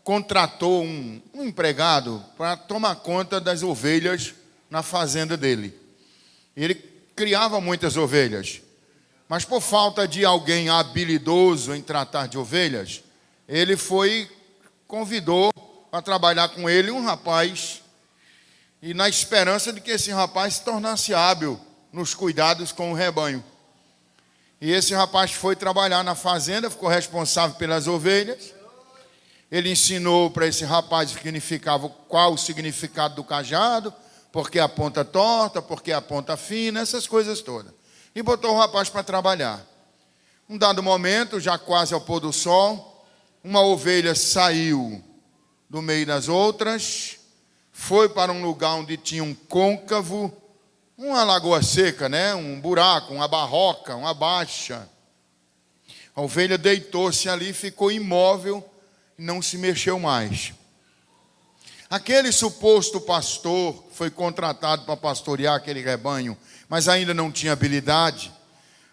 contratou um empregado para tomar conta das ovelhas na fazenda dele. Ele criava muitas ovelhas, mas por falta de alguém habilidoso em tratar de ovelhas, ele convidou para trabalhar com ele um rapaz, e na esperança de que esse rapaz se tornasse hábil nos cuidados com o rebanho. E esse rapaz foi trabalhar na fazenda, ficou responsável pelas ovelhas. Ele ensinou para esse rapaz qual o significado do cajado, por que a ponta torta, por que a ponta fina, essas coisas todas. E botou o rapaz para trabalhar. Um dado momento, já quase ao pôr do sol, uma ovelha saiu do meio das outras, foi para um lugar onde tinha um côncavo, uma lagoa seca, um buraco, uma barroca, uma baixa. A ovelha deitou-se ali, ficou imóvel e não se mexeu mais. Aquele suposto pastor foi contratado para pastorear aquele rebanho, mas ainda não tinha habilidade.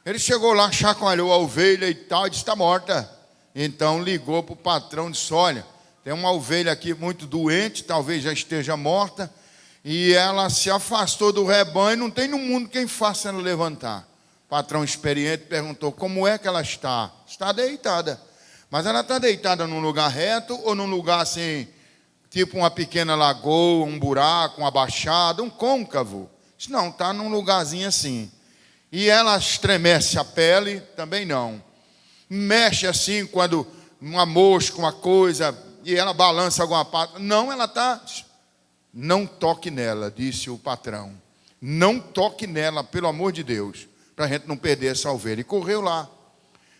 Ele chegou lá, chacoalhou a ovelha e tal, e disse: está morta. Então ligou para o patrão e disse: olha, tem uma ovelha aqui muito doente, talvez já esteja morta, e ela se afastou do rebanho, não tem no mundo quem faça ela levantar. O patrão experiente perguntou: como é que ela está? Está deitada. Mas ela está deitada num lugar reto ou num lugar assim, tipo uma pequena lagoa, um buraco, uma baixada, um côncavo? Disse: não, está num lugarzinho assim. E ela estremece a pele? Também não. Mexe assim quando uma mosca, uma coisa, e ela balança alguma parte? Não, ela está... Não toque nela, disse o patrão. Não toque nela, pelo amor de Deus, para a gente não perder essa ovelha. E correu lá.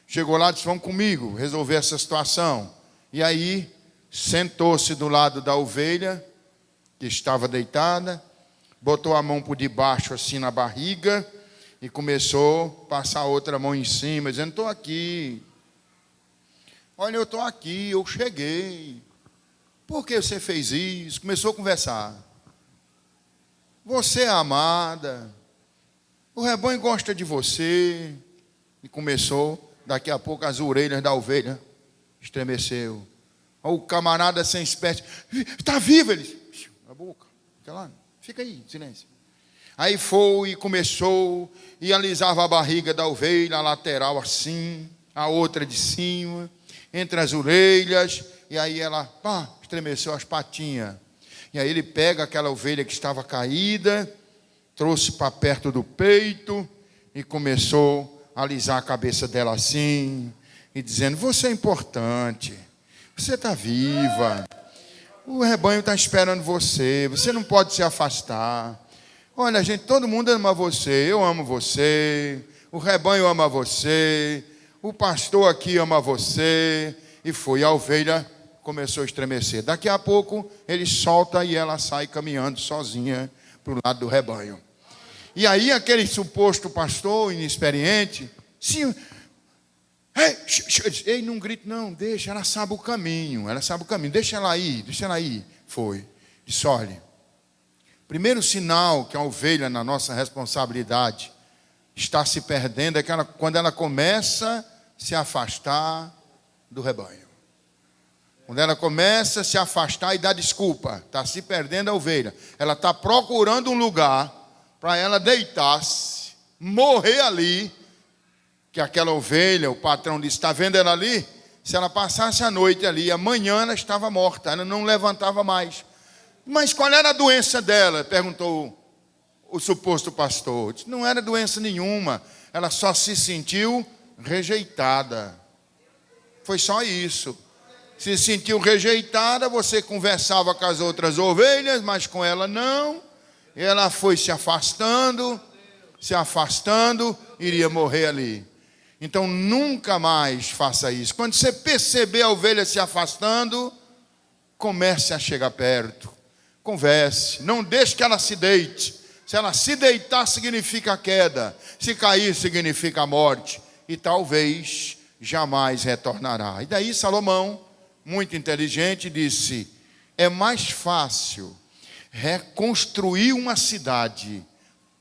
Chegou lá e disse: vamos comigo resolver essa situação. E aí sentou-se do lado da ovelha, que estava deitada, botou a mão por debaixo assim na barriga e começou a passar a outra mão em cima, dizendo: estou aqui. Olha, eu estou aqui, eu cheguei. Por que você fez isso? Começou a conversar. Você é amada. O rebanho gosta de você. E começou, daqui a pouco, as orelhas da ovelha estremeceu. O camarada sem espécie: está vivo? Ele disse: a boca, fica aí, silêncio. Aí foi e começou, e alisava a barriga da ovelha, a lateral assim, a outra de cima, entre as orelhas, e aí ela, estremeceu as patinhas. E aí ele pega aquela ovelha que estava caída, trouxe para perto do peito, e começou a alisar a cabeça dela assim, e dizendo: você é importante, você está viva, o rebanho está esperando você, você não pode se afastar. Olha, gente, todo mundo ama você, eu amo você, o rebanho ama você, o pastor aqui ama você. E foi, a ovelha começou a estremecer. Daqui a pouco ele solta e ela sai caminhando sozinha para o lado do rebanho. E aí aquele suposto pastor inexperiente: sim, ei, não grite não, deixa, ela sabe o caminho, deixa ela ir. Foi, disse: olha, primeiro sinal que a ovelha, na nossa responsabilidade, está se perdendo é quando ela começa a se afastar do rebanho. Quando ela começa a se afastar e dá desculpa, está se perdendo a ovelha. Ela está procurando um lugar para ela deitar-se, morrer ali, que aquela ovelha, o patrão disse: está vendo ela ali? Se ela passasse a noite ali, amanhã ela estava morta, ela não levantava mais. Mas qual era a doença dela? Perguntou o suposto pastor. Disse: não era doença nenhuma, ela só se sentiu rejeitada. Foi só isso. Se sentiu rejeitada, você conversava com as outras ovelhas, mas com ela não. E ela foi se afastando, iria morrer ali. Então nunca mais faça isso. Quando você perceber a ovelha se afastando, comece a chegar perto. Converse, não deixe que ela se deite. Se ela se deitar, significa queda. Se cair, significa morte. E talvez jamais retornará. E daí Salomão, muito inteligente, disse: é mais fácil reconstruir uma cidade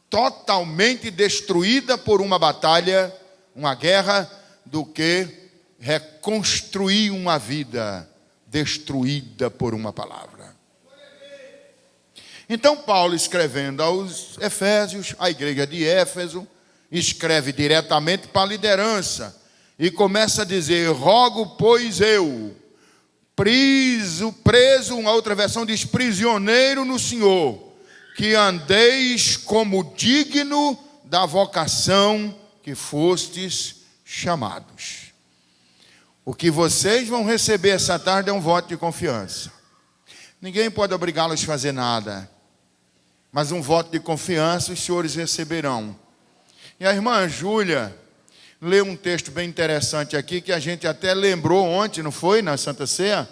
totalmente destruída por uma batalha, uma guerra, do que reconstruir uma vida destruída por uma palavra. Então Paulo, escrevendo aos Efésios, a igreja de Éfeso, escreve diretamente para a liderança e começa a dizer: rogo, pois eu, preso, uma outra versão diz prisioneiro no Senhor, que andeis como digno da vocação que fostes chamados. O que vocês vão receber essa tarde é um voto de confiança. Ninguém pode obrigá-los a fazer nada, mas um voto de confiança os senhores receberão. E a irmã Júlia leu um texto bem interessante aqui, que a gente até lembrou ontem, não foi, na Santa Ceia?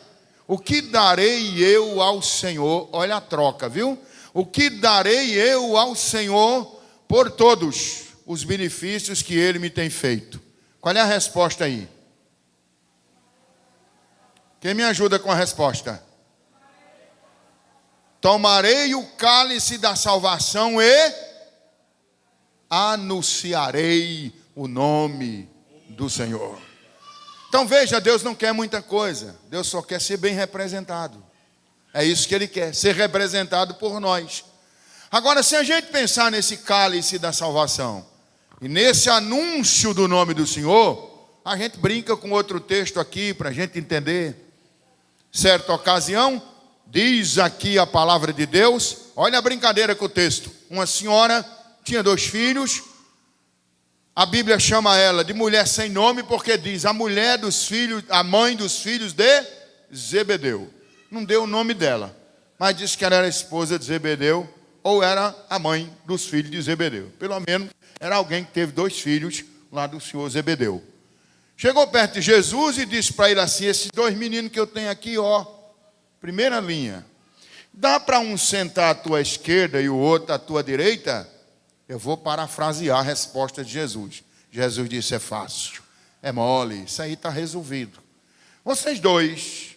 O que darei eu ao Senhor? Olha a troca, viu? O que darei eu ao Senhor por todos os benefícios que Ele me tem feito? Qual é a resposta aí? Quem me ajuda com a resposta? Tomarei o cálice da salvação e anunciarei o nome do Senhor. Então veja, Deus não quer muita coisa. Deus só quer ser bem representado. É isso que Ele quer, ser representado por nós. Agora, se a gente pensar nesse cálice da salvação e nesse anúncio do nome do Senhor, a gente brinca com outro texto aqui para a gente entender. Certa ocasião, diz aqui a palavra de Deus, olha a brincadeira com o texto. Uma senhora tinha 2 filhos, a Bíblia chama ela de mulher sem nome, porque diz a mulher dos filhos, a mãe dos filhos de Zebedeu. Não deu o nome dela, mas disse que ela era esposa de Zebedeu, ou era a mãe dos filhos de Zebedeu. Pelo menos era alguém que teve 2 filhos lá do senhor Zebedeu. Chegou perto de Jesus e disse para ele assim: esses 2 meninos que eu tenho aqui, ó, primeira linha, dá para um sentar à tua esquerda e o outro à tua direita? Eu vou parafrasear a resposta de Jesus. Jesus disse: é fácil, é mole, isso aí está resolvido. Vocês 2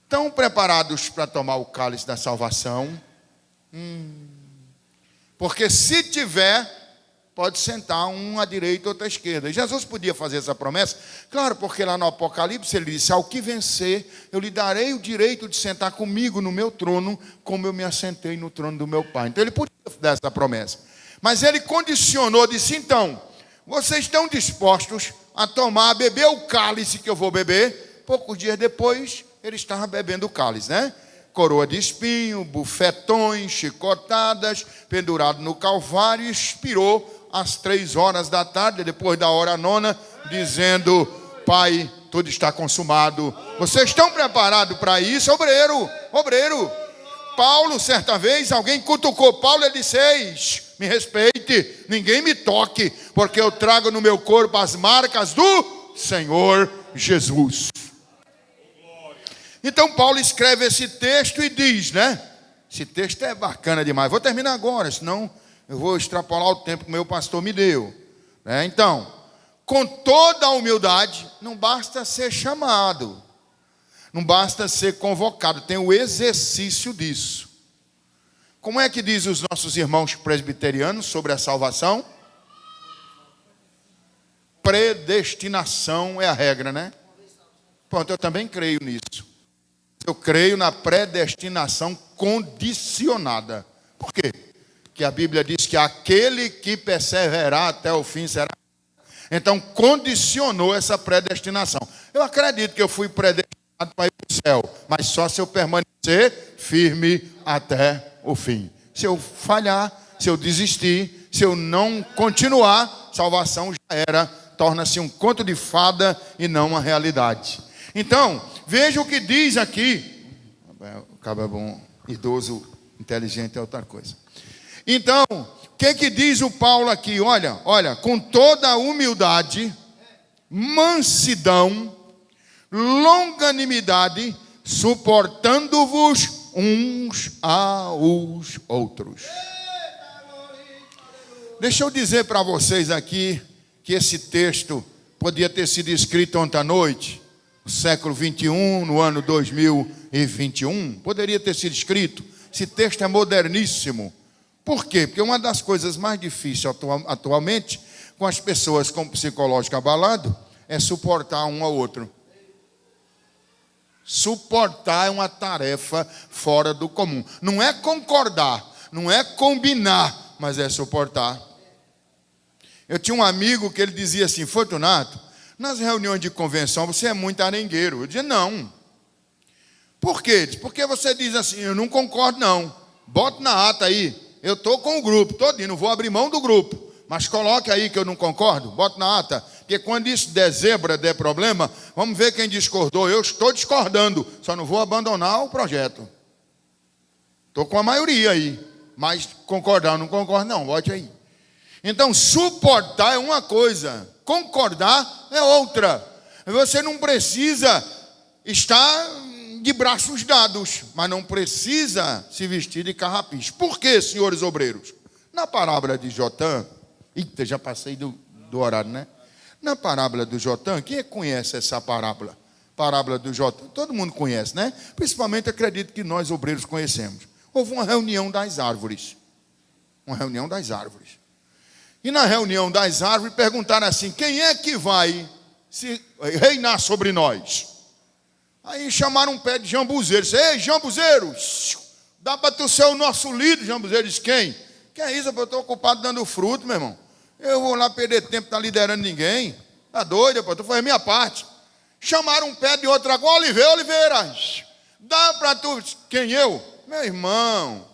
estão preparados para tomar o cálice da salvação? Porque se tiver, pode sentar um à direita e outro à esquerda. Jesus podia fazer essa promessa? Claro, porque lá no Apocalipse ele disse: ao que vencer, eu lhe darei o direito de sentar comigo no meu trono, como eu me assentei no trono do meu Pai. Então ele podia dar essa promessa. Mas ele condicionou, disse: então, vocês estão dispostos a beber o cálice que eu vou beber? Poucos dias depois, ele estava bebendo o cálice, né? Coroa de espinho, bufetões, chicotadas, pendurado no Calvário, e expirou às 3 da tarde, depois da hora 9, dizendo: Pai, tudo está consumado. Vocês estão preparados para isso? Obreiro. Paulo, certa vez, alguém cutucou Paulo e disse: me respeite, ninguém me toque, porque eu trago no meu corpo as marcas do Senhor Jesus. Então Paulo escreve esse texto e diz, né? Esse texto é bacana demais. Vou terminar agora, senão eu vou extrapolar o tempo que o meu pastor me deu. Então, com toda a humildade, não basta ser chamado, não basta ser convocado, tem o exercício disso. Como é que diz os nossos irmãos presbiterianos sobre a salvação? Predestinação é a regra, né? Pronto, eu também creio nisso. Eu creio na predestinação condicionada. Por quê? Porque a Bíblia diz que aquele que perseverar até o fim será. Então, condicionou essa predestinação. Eu acredito que eu fui predestinado para ir para o céu, mas só se eu permanecer firme até o fim. Se eu falhar, se eu desistir, se eu não continuar, salvação já era, torna-se um conto de fada e não uma realidade. Então, veja o que diz aqui. O cabo é bom, idoso, inteligente é outra coisa. Então, o que diz o Paulo aqui? Olha, com toda a humildade, mansidão, longanimidade, suportando-vos uns aos outros. Deixa eu dizer para vocês aqui que esse texto podia ter sido escrito ontem à noite, no século 21, no ano 2021, poderia ter sido escrito. Esse texto é moderníssimo. Por quê? Porque uma das coisas mais difíceis atualmente, com as pessoas com psicológico abalado, é suportar um ao outro. Suportar é uma tarefa fora do comum. Não é concordar, não é combinar, mas é suportar. Eu tinha um amigo que ele dizia assim: Fortunato, nas reuniões de convenção você é muito arengueiro. Eu dizia: não. Por quê? Porque você diz assim: eu não concordo não. Bota na ata aí. Eu estou com o grupo todinho, não vou abrir mão do grupo. Mas coloque aí que eu não concordo, bota na ata. Porque quando isso der zebra, der problema, vamos ver quem discordou. Eu estou discordando, só não vou abandonar o projeto. Estou com a maioria aí. Mas concordar ou não concordo, não, bote aí. Então, suportar é uma coisa, concordar é outra. Você não precisa estar de braços dados, mas não precisa se vestir de carrapicho. Por quê, senhores obreiros? Na parábola de Jotã, eita, já passei do horário, né? Na parábola do Jotã, quem conhece essa parábola? Parábola do Jotã, todo mundo conhece, né? Principalmente acredito que nós obreiros conhecemos. Houve uma reunião das árvores. Uma reunião das árvores. E na reunião das árvores perguntaram assim: quem é que vai se reinar sobre nós? Aí chamaram um pé de jambuzeiro. Disse: ei, jambuzeiro, dá para tu ser o nosso líder? Jambuzeiro disse: quem? Que é isso? Eu estou ocupado dando fruto, meu irmão. Eu vou lá perder tempo, tá liderando ninguém. Tá doido, pô? Tu faz a minha parte. Chamaram um pé de outro agora: Oliveira, dá para tu. Quem eu? Meu irmão,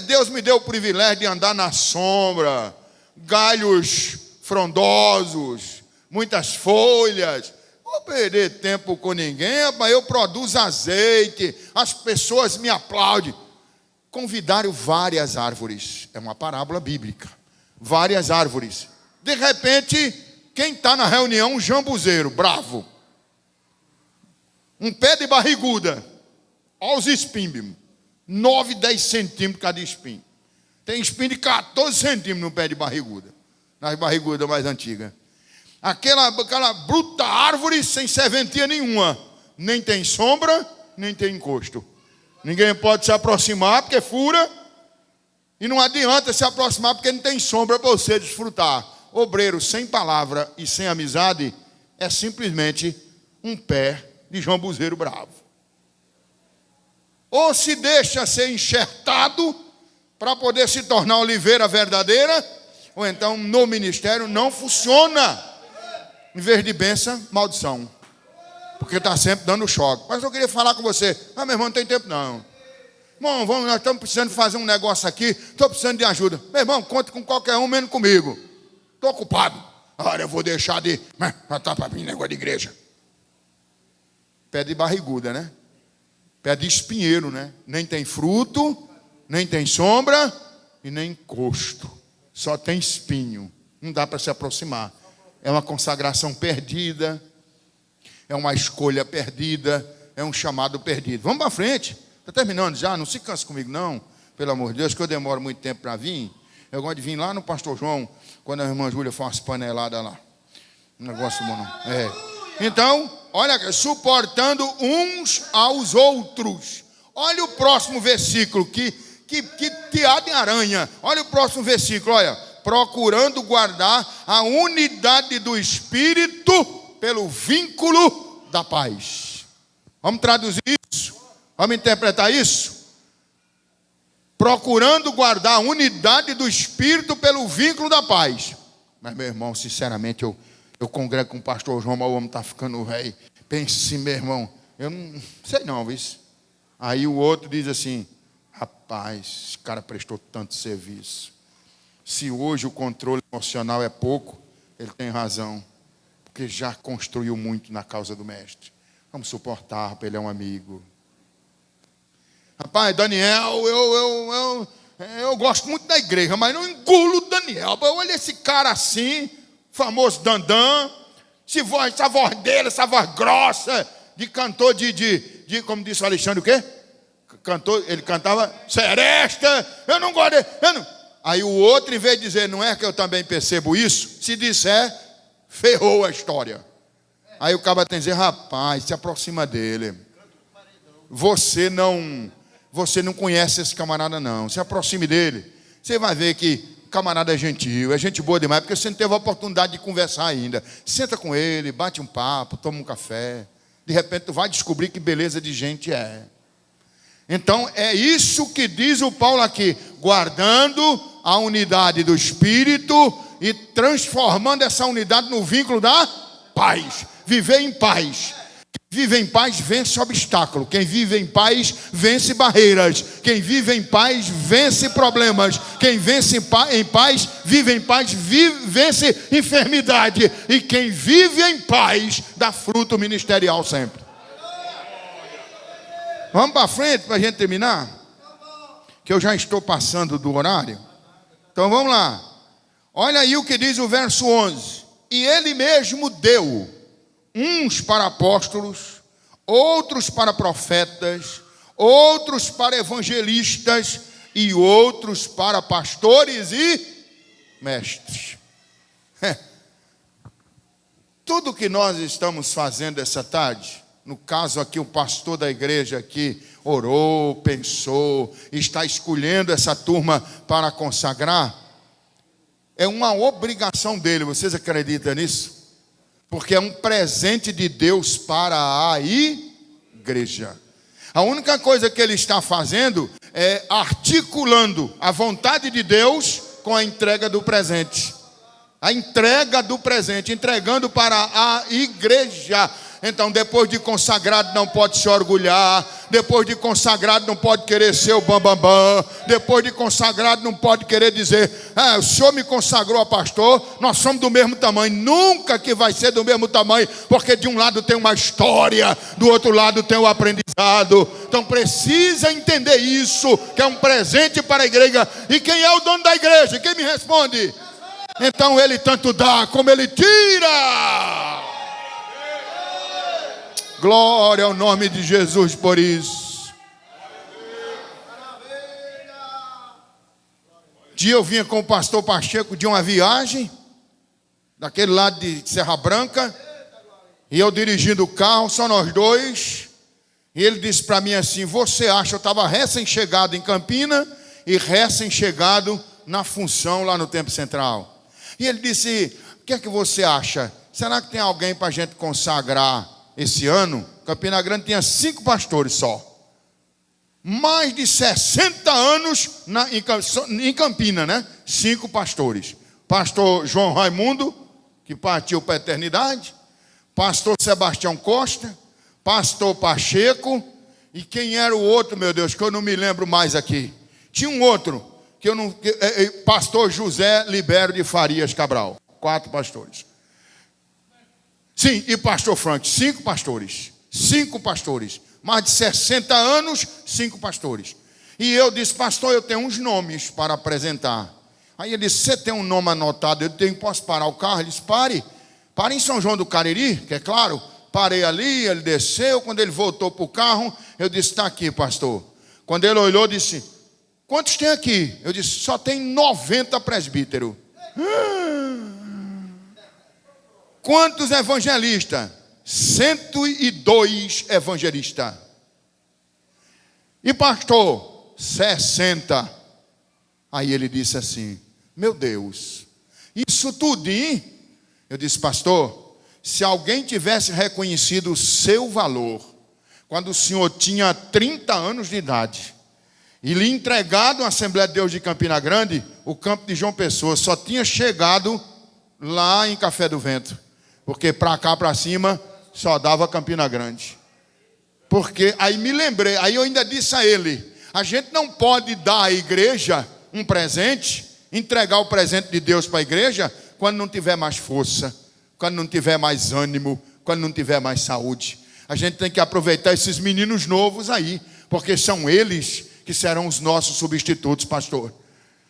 Deus me deu o privilégio de andar na sombra, galhos frondosos, muitas folhas. Não vou perder tempo com ninguém, rapaz. Eu produzo azeite, as pessoas me aplaudem. Convidaram várias árvores, é uma parábola bíblica. Várias árvores. De repente, quem está na reunião? Um jambuzeiro, bravo. Um pé de barriguda. Olha os espinhos. 9, 10 centímetros cada espinho. Tem espinho de 14 centímetros no pé de barriguda. Nas barrigudas mais antigas. Aquela bruta árvore sem serventia nenhuma. Nem tem sombra, nem tem encosto. Ninguém pode se aproximar porque fura. E não adianta se aproximar porque não tem sombra para você desfrutar. Obreiro sem palavra e sem amizade é simplesmente um pé de jambuzeiro bravo. Ou se deixa ser enxertado para poder se tornar oliveira verdadeira, ou então no ministério não funciona. Em vez de bênção, maldição. Porque está sempre dando choque. Mas eu queria falar com você. Meu irmão, não tem tempo não. Irmão, nós estamos precisando fazer um negócio aqui. Estou precisando de ajuda. Meu irmão, conta com qualquer um, menos comigo. Estou ocupado. Agora eu vou deixar de... Já está para mim negócio de igreja. Pé de barriguda, né? Pé de espinheiro, né? Nem tem fruto, nem tem sombra e nem encosto. Só tem espinho. Não dá para se aproximar. É uma consagração perdida. É uma escolha perdida. É um chamado perdido. Vamos para frente. Está terminando já? Não se canse comigo, não. Pelo amor de Deus, que eu demoro muito tempo para vir. Eu gosto de vir lá no Pastor João, quando a irmã Júlia faz umas paneladas lá. Um negócio bom, não. Então, olha, suportando uns aos outros. Olha o próximo versículo, que teada em aranha. Olha o próximo versículo, olha. Procurando guardar a unidade do Espírito pelo vínculo da paz. Vamos traduzir isso? Vamos interpretar isso? Procurando guardar a unidade do Espírito pelo vínculo da paz. Mas, meu irmão, sinceramente, eu congrego com o pastor João, mas o homem está ficando velho. Pense, meu irmão, eu não sei não, isso. Aí o outro diz assim: rapaz, esse cara prestou tanto serviço. Se hoje o controle emocional é pouco, ele tem razão. Porque já construiu muito na causa do mestre. Vamos suportar, ele é um amigo. Rapaz, Daniel, eu gosto muito da igreja, mas não engulo o Daniel. Olha esse cara assim, famoso Dandan, essa voz dele, essa voz grossa, de cantor de como disse o Alexandre, o quê? Cantor, ele cantava seresta, eu não gosto dele. Aí o outro, em vez de dizer, não é que eu também percebo isso, se disser, ferrou a história. Aí o cara tem que dizer: rapaz, se aproxima dele. Você não conhece esse camarada não. Se aproxime dele. Você vai ver que o camarada é gentil, é gente boa demais, porque você não teve a oportunidade de conversar ainda. Senta com ele, bate um papo, toma um café. De repente tu vai descobrir que beleza de gente é. Então é isso que diz o Paulo aqui, guardando a unidade do Espírito e transformando essa unidade no vínculo da paz. Viver em paz. Quem vive em paz vence obstáculo. Quem vive em paz vence barreiras. Quem vive em paz vence problemas. Quem vence em paz, vive em paz, vence enfermidade. E quem vive em paz dá fruto ministerial sempre. Vamos para frente para a gente terminar? Que eu já estou passando do horário. Então vamos lá. Olha aí o que diz o verso 11. E ele mesmo deu uns para apóstolos, outros para profetas, outros para evangelistas e outros para pastores e mestres. Tudo que nós estamos fazendo essa tarde, no caso aqui o pastor da igreja aqui orou, pensou, está escolhendo essa turma para consagrar, é uma obrigação dele. Vocês acreditam nisso? Porque é um presente de Deus para a igreja. A única coisa que ele está fazendo é articulando a vontade de Deus com a entrega do presente. A entrega do presente, entregando para a igreja. Então, depois de consagrado, não pode se orgulhar. Depois de consagrado, não pode querer ser o bambambam. Depois de consagrado, não pode querer dizer: o senhor me consagrou a pastor, nós somos do mesmo tamanho. Nunca que vai ser do mesmo tamanho, porque de um lado tem uma história, do outro lado tem o aprendizado. Então, precisa entender isso, que é um presente para a igreja. E quem é o dono da igreja? Quem me responde? Então, ele tanto dá como ele tira. Glória ao nome de Jesus por isso. Dia eu vinha com o pastor Pacheco de uma viagem, daquele lado de Serra Branca, e eu dirigindo o carro, só nós dois, e ele disse para mim assim: você acha, eu estava recém-chegado em Campina e recém-chegado na função lá no Templo Central. E ele disse: o que é que você acha? Será que tem alguém para a gente consagrar esse ano? Campina Grande tinha 5 pastores só. Mais de 60 anos em Campina, né? 5 pastores. Pastor João Raimundo, que partiu para a eternidade. Pastor Sebastião Costa. Pastor Pacheco. E quem era o outro, meu Deus, que eu não me lembro mais aqui. Tinha um outro, que eu não. Pastor José Libério de Farias Cabral. 4 pastores. Sim, e pastor Frank, 5 pastores. 5 pastores. Mais de 60 anos, 5 pastores. E eu disse: pastor, eu tenho uns nomes para apresentar. Aí ele disse: você tem um nome anotado? Eu tenho, posso parar o carro? Ele disse: pare em São João do Cariri, que é claro. Parei ali, ele desceu. Quando ele voltou para o carro, eu disse: está aqui, pastor. Quando ele olhou, disse: quantos tem aqui? Eu disse: só tem 90 presbíteros. Quantos evangelistas? 102 evangelistas. E pastor? 60. Aí ele disse assim: meu Deus, isso tudo, hein? Eu disse: pastor, se alguém tivesse reconhecido o seu valor quando o senhor tinha 30 anos de idade e lhe entregado a Assembleia de Deus de Campina Grande, o campo de João Pessoa só tinha chegado lá em Café do Vento, porque para cá, para cima, só dava Campina Grande. Porque aí me lembrei, aí eu ainda disse a ele: a gente não pode dar à igreja um presente, entregar o presente de Deus para a igreja, quando não tiver mais força, quando não tiver mais ânimo, quando não tiver mais saúde. A gente tem que aproveitar esses meninos novos aí, porque são eles que serão os nossos substitutos, pastor.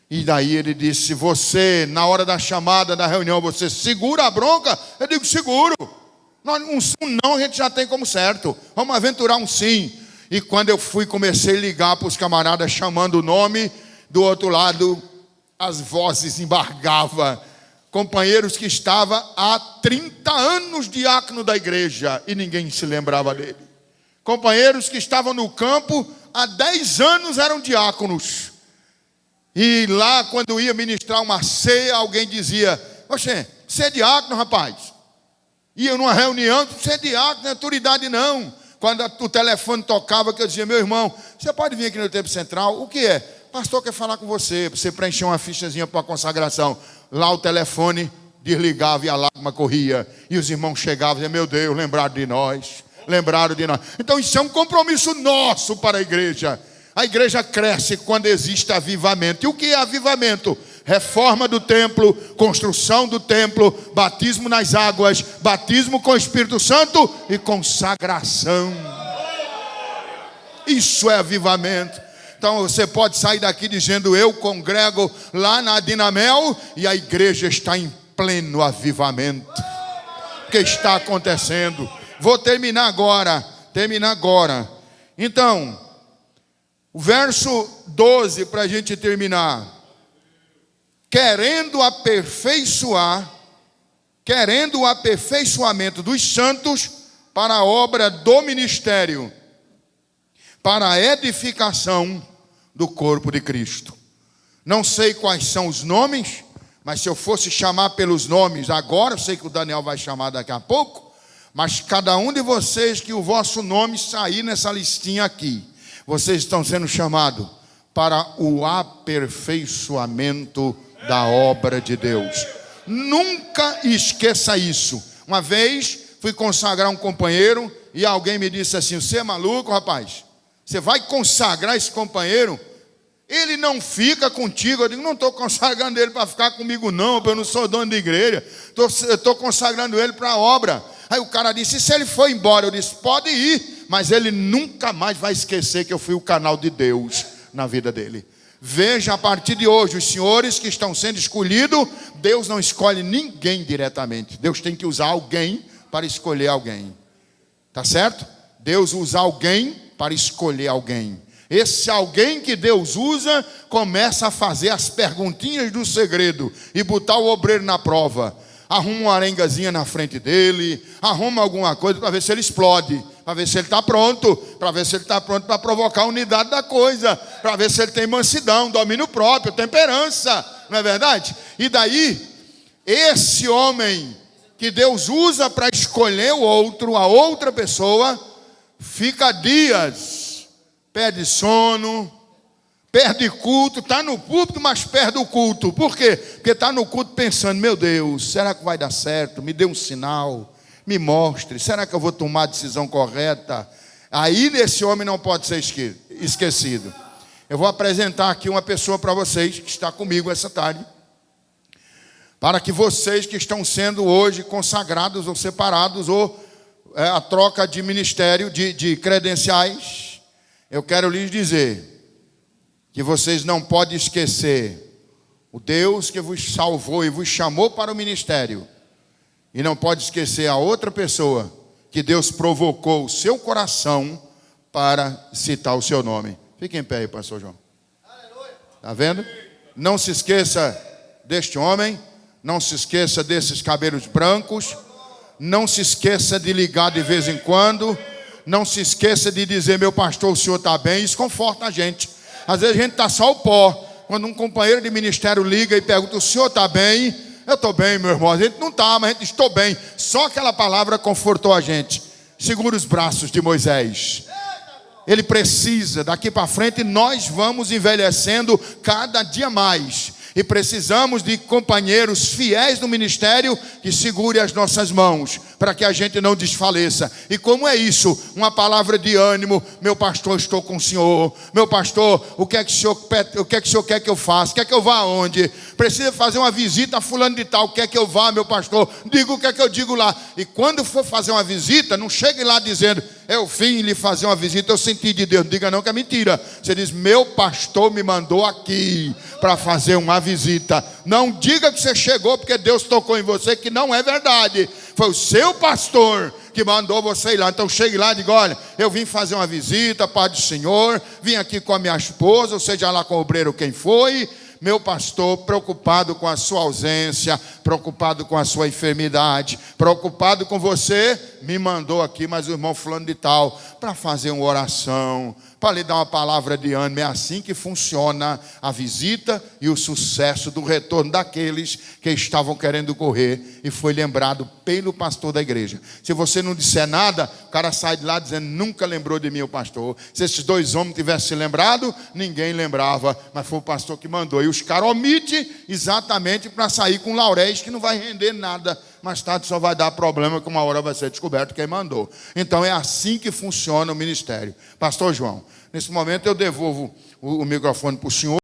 E daí ele disse: você, na hora da chamada, da reunião, você segura a bronca? Eu digo: seguro. Um não a gente já tem como certo. Vamos aventurar um sim. E quando eu comecei a ligar para os camaradas chamando o nome, do outro lado as vozes embargavam. Companheiros que estavam há 30 anos diácono da igreja e ninguém se lembrava dele. Companheiros que estavam no campo há 10 anos eram diáconos. E lá, quando ia ministrar uma ceia, alguém dizia: você é diácono, rapaz? Ia numa reunião, você é diácono, não é autoridade não. Quando o telefone tocava, que eu dizia, meu irmão, você pode vir aqui no Templo Central? O que é? Pastor quer falar com você, para você preencher uma fichazinha para a consagração. Lá o telefone desligava e a lágrima corria. E os irmãos chegavam e diziam, meu Deus, lembraram de nós. Então isso é um compromisso nosso para a igreja. A igreja cresce quando existe avivamento. E o que é avivamento? Reforma do templo, construção do templo, batismo nas águas, batismo com o Espírito Santo e consagração. Isso é avivamento. Então você pode sair daqui dizendo, eu congrego lá na Dinamel, e a igreja está em pleno avivamento. O que está acontecendo? Vou terminar agora. Então, o verso 12 para a gente terminar. Querendo o aperfeiçoamento dos santos para a obra do ministério, para a edificação do corpo de Cristo. Não sei quais são os nomes, mas se eu fosse chamar pelos nomes agora, eu sei que o Daniel vai chamar daqui a pouco, mas cada um de vocês que o vosso nome sair nessa listinha aqui, vocês estão sendo chamados para o aperfeiçoamento da obra de Deus. Nunca esqueça isso. Uma vez fui consagrar um companheiro e alguém me disse assim, você é maluco, rapaz? Você vai consagrar esse companheiro? Ele não fica contigo. Eu digo, não estou consagrando ele para ficar comigo não, eu não sou dono de igreja. Eu estou consagrando ele para a obra. Aí o cara disse, e se ele for embora? Eu disse, pode ir, mas ele nunca mais vai esquecer que eu fui o canal de Deus na vida dele. Veja, a partir de hoje, os senhores que estão sendo escolhidos, Deus não escolhe ninguém diretamente. Deus tem que usar alguém para escolher alguém. Tá certo? Deus usa alguém para escolher alguém. Esse alguém que Deus usa, começa a fazer as perguntinhas do segredo e botar o obreiro na prova. Arruma uma arengazinha na frente dele, arruma alguma coisa para ver se ele explode, para ver se ele está pronto, para provocar a unidade da coisa, para ver se ele tem mansidão, domínio próprio, temperança, não é verdade? E daí, esse homem que Deus usa para escolher o outro, a outra pessoa, fica dias, perde sono, perde culto, está no púlpito, mas perde o culto. Por quê? Porque está no culto pensando, meu Deus, será que vai dar certo? Me dê um sinal. Me mostre, será que eu vou tomar a decisão correta? Aí esse homem não pode ser esquecido. Eu vou apresentar aqui uma pessoa para vocês, que está comigo essa tarde, para que vocês que estão sendo hoje consagrados ou separados, ou a troca de ministério, de credenciais, eu quero lhes dizer, que vocês não podem esquecer, o Deus que vos salvou e vos chamou para o ministério, e não pode esquecer a outra pessoa que Deus provocou o seu coração para citar o seu nome. Fique em pé aí, pastor João. Está vendo? Não se esqueça deste homem, não se esqueça desses cabelos brancos, não se esqueça de ligar de vez em quando, não se esqueça de dizer, meu pastor, o senhor está bem. Isso conforta a gente. Às vezes a gente está só o pó. Quando um companheiro de ministério liga e pergunta, o senhor está bem? Eu estou bem, meu irmão. A gente não está, mas a gente estou bem. Só aquela palavra confortou a gente. Segura os braços de Moisés. Ele precisa, daqui para frente, nós vamos envelhecendo cada dia mais. E precisamos de companheiros fiéis no ministério que segurem as nossas mãos, para que a gente não desfaleça. E como é isso? Uma palavra de ânimo. Meu pastor, estou com o senhor. Meu pastor, o que é que o senhor quer que eu faça? Quer que eu vá aonde? Precisa fazer uma visita a fulano de tal. Quer que eu vá, meu pastor? Diga o que é que eu digo lá. E quando for fazer uma visita, não chegue lá dizendo, eu vim lhe fazer uma visita, eu senti de Deus. Não diga não que é mentira. Você diz, meu pastor me mandou aqui para fazer uma visita. Não diga que você chegou porque Deus tocou em você, que não é verdade. Foi o seu pastor que mandou você ir lá. Então chegue lá e diga, olha, eu vim fazer uma visita, Pai do Senhor, vim aqui com a minha esposa, ou seja lá com o obreiro quem foi, meu pastor, preocupado com a sua ausência, preocupado com a sua enfermidade, preocupado com você, me mandou aqui, mas o irmão fulano de tal, para fazer uma oração, para lhe dar uma palavra de ânimo. É assim que funciona a visita e o sucesso do retorno daqueles que estavam querendo correr e foi lembrado pelo pastor da igreja. Se você não disser nada, o cara sai de lá dizendo, nunca lembrou de mim o pastor. Se esses dois homens tivessem se lembrado, ninguém lembrava, mas foi o pastor que mandou. E os caras omitem exatamente para sair com lauréis que não vai render nada. Mais tarde só vai dar problema, que uma hora vai ser descoberto quem mandou. Então é assim que funciona o ministério. Pastor João, nesse momento eu devolvo o microfone para o senhor.